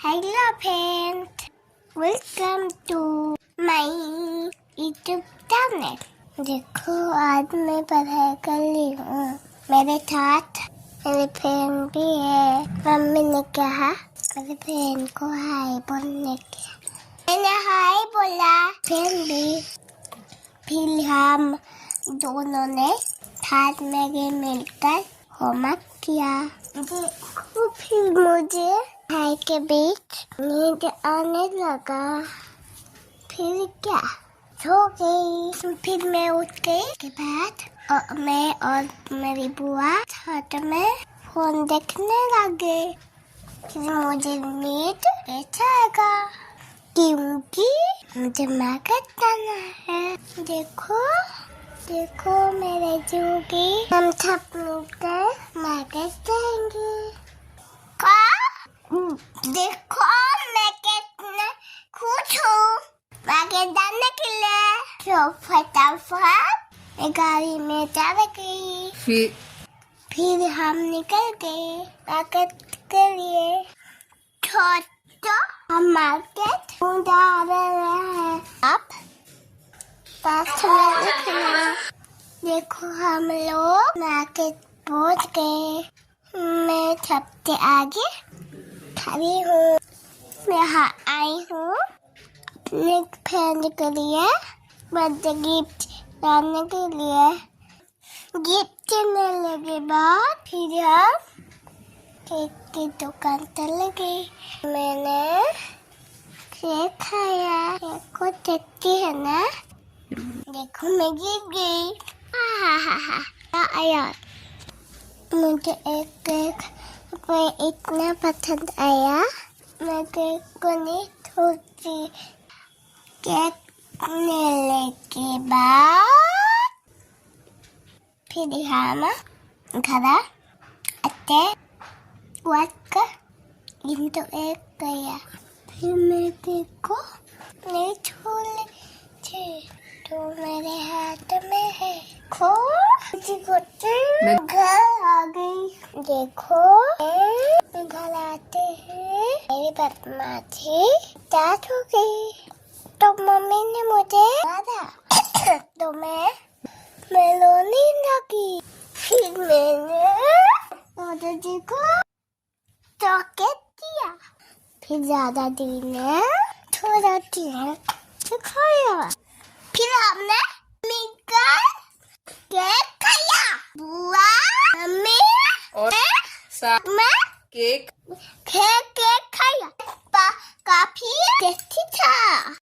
Hello friends, welcome to my YouTube channel। देखो आज मैं पढ़ाई कर रही हूँ। मेरे साथ मेरे फ्रेंड भी है। मम्मी ने कहा मेरे फ्रेंड को हाय बोलने का। मैंने हाय बोला, फ्रेंड भी। फिर हम दोनों ने साथ में मिलकर होमवर्क किया। देखो फिर मुझे हाय के बीच नींद आने लगा। फिर क्या, सो गई। फिर मैं उठ गई के बाद मैं और मेरी बुआ साथ में फोन देखने लगे। फिर मुझे नींद आएगा क्योंकि मुझे मार्केट जाना है। देखो मेरे जोगी, हम सब मिलकर मार्केट जाएंगे। देखो मैं कितना खुश हूँ मार्केट जाने के लिए। तो फटाफट गाड़ी में चढ़ गई। फिर हम निकल गए मार्केट के लिए। तो हम मार्केट जा रहे हैं। अब पास में देखना। देखो हम लोग मार्केट पहुंच गए। मैं सबसे आगे खड़ी हूँ। मैं यहाँ आई हूँ अपने फ्रेंड के लिए बर्थडे गिफ्ट लाने के लिए। गिफ्ट लेने के बाद फिर हम केक की दुकान चले गए। मैंने केक खाया। केक को टेस्टी है ना। देखो मैं गिर गई। आया मुझे एक केक इतना पसंद आया। मैं केक को नहीं छोड़ती। केक लेने के बाद फिर हम घर आते वक्त इंटो एक गया। फिर मैं केक को नहीं छोड़ थे तो मेरे हाथ में है। घर आ गई। देखो मैं घर आते हैं मेरी बदमाशी स्टार्ट हो गई। तो मम्मी ने मुझे मारा तो मैं रोने लगी। फिर मैंने दादाजी को चॉकलेट दिया। फिर दादाजी ने थोड़ा खाया। फिर हमने मिलकर केक खाया। बुआ, मम्मी और साथ मैं केक केक खाया। काफी टेस्टी